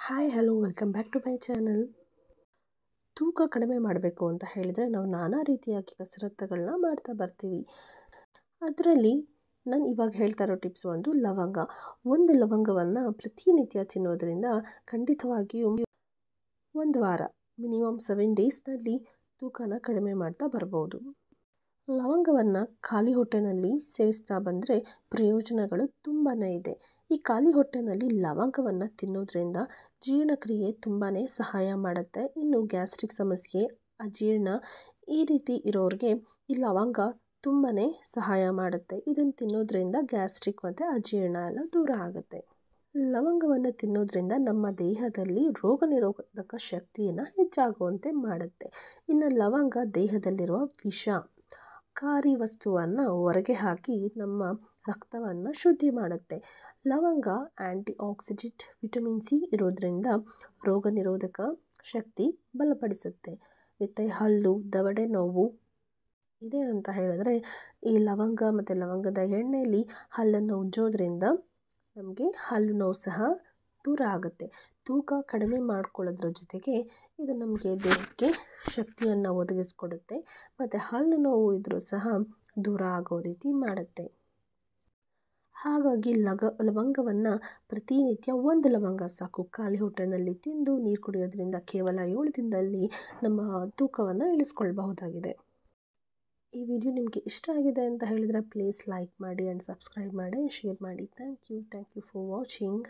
Hi hello welcome back to my channel. ತೂಕ ಕಡಿಮೆ ಮಾಡಬೇಕು ಅಂತ ಹೇಳಿದರೆ ನಾವು ನಾನಾ ರೀತಿಯಾಗಿ ಕಸರತ್ತುಗಳನ್ನ ಮಾಡ್ತಾ ಬರ್ತೀವಿ. ಅದರಲ್ಲಿ ನಾನು ಇವಾಗ ಹೇಳ್ತಾ ಇರೋ ಟಿಪ್ಸ್ ಲವಂಗ. ಒಂದು ಲವಂಗವನ್ನು ಪ್ರತಿನಿತ್ಯ ತಿನ್ನೋದ್ರಿಂದ ಖಂಡಿತವಾಗಿಯೂ ಒಂದು ವಾರ ಮಿನಿಮಮ್ 7 ಡೇಸ್ನಲ್ಲಿ ತೂಕನ ಕಡಿಮೆ ಮಾಡ್ತಾ ಬರ್ಬೋದು. ಲವಂಗವನ್ನು ಖಾಲಿ ಹೊಟ್ಟೆನಲ್ಲಿ ಸೇವಿಸ್ತಾ ಬಂದರೆ ಪ್ರಯೋಜನಗಳು ತುಂಬಾ ಇದೆ. ಈ ಖಾಲಿ ಹೊಟ್ಟೆನಲ್ಲಿ ಲವಂಗವನ್ನು ತಿನ್ನೋದ್ರಿಂದ ಜೀರ್ಣಕ್ರಿಯೆ ತುಂಬಾ ಸಹಾಯ ಮಾಡುತ್ತೆ. ಇನ್ನು ಗ್ಯಾಸ್ಟ್ರಿಕ್ ಸಮಸ್ಯೆ, ಅಜೀರ್ಣ ಈ ರೀತಿ ಇರೋರಿಗೆ ಈ ಲವಂಗ ತುಂಬಾ ಸಹಾಯ ಮಾಡುತ್ತೆ. ಇದನ್ನು ತಿನ್ನೋದ್ರಿಂದ ಗ್ಯಾಸ್ಟ್ರಿಕ್ ಮತ್ತು ಅಜೀರ್ಣ ಎಲ್ಲ ದೂರ ಆಗುತ್ತೆ. ಲವಂಗವನ್ನು ತಿನ್ನೋದ್ರಿಂದ ನಮ್ಮ ದೇಹದಲ್ಲಿ ರೋಗ ನಿರೋಧಕ ಶಕ್ತಿಯನ್ನು ಹೆಚ್ಚಾಗುವಂತೆ ಮಾಡುತ್ತೆ. ಇನ್ನು ಲವಂಗ ದೇಹದಲ್ಲಿರುವ ವಿಷ ಕಾರಿ ವಸ್ತುವನ್ನು ಹೊರಗೆ ಹಾಕಿ ನಮ್ಮ ರಕ್ತವನ್ನು ಶುದ್ಧಿ ಮಾಡುತ್ತೆ. ಲವಂಗ ಆ್ಯಂಟಿ ಆಕ್ಸಿಡೆಂಟ್ ವಿಟಮಿನ್ ಸಿ ಇರೋದ್ರಿಂದ ರೋಗ ನಿರೋಧಕ ಶಕ್ತಿ ಬಲಪಡಿಸುತ್ತೆ. ಮತ್ತು ಹಲ್ಲು ದವಡೆ ನೋವು ಇದೆ ಅಂತ ಹೇಳಿದ್ರೆ ಈ ಲವಂಗ ಮತ್ತು ಲವಂಗದ ಎಣ್ಣೆಯಲ್ಲಿ ಹಲ್ಲನ್ನು ಉಜ್ಜೋದ್ರಿಂದ ನಮಗೆ ಹಲ್ಲು ನೋವು ಸಹ ದೂರ ಆಗುತ್ತೆ. ತೂಕ ಕಡಿಮೆ ಮಾಡ್ಕೊಳ್ಳೋದ್ರ ಜೊತೆಗೆ ಇದು ನಮಗೆ ದೇಹಕ್ಕೆ ಶಕ್ತಿಯನ್ನು ಒದಗಿಸ್ಕೊಡುತ್ತೆ ಮತ್ತು ಹಲ್ಲು ನೋವು ಇದ್ದರೂ ಸಹ ದೂರ ಆಗೋ ರೀತಿ ಮಾಡುತ್ತೆ. ಹಾಗಾಗಿ ಲವಂಗವನ್ನು ಪ್ರತಿನಿತ್ಯ ಒಂದು ಲವಂಗ ಸಾಕು. ಖಾಲಿ ಹೊಟ್ಟೆನಲ್ಲಿ ತಿಂದು ನೀರು ಕುಡಿಯೋದ್ರಿಂದ ಕೇವಲ 7 ದಿನದಲ್ಲಿ ನಮ್ಮ ತೂಕವನ್ನು ಇಳಿಸ್ಕೊಳ್ಬಹುದಾಗಿದೆ. ಈ ವಿಡಿಯೋ ನಿಮಗೆ ಇಷ್ಟ ಆಗಿದೆ ಅಂತ ಹೇಳಿದರೆ ಪ್ಲೀಸ್ ಲೈಕ್ ಮಾಡಿ ಆ್ಯಂಡ್ ಸಬ್ಸ್ಕ್ರೈಬ್ ಮಾಡಿ, ಶೇರ್ ಮಾಡಿ. Thank you for watching.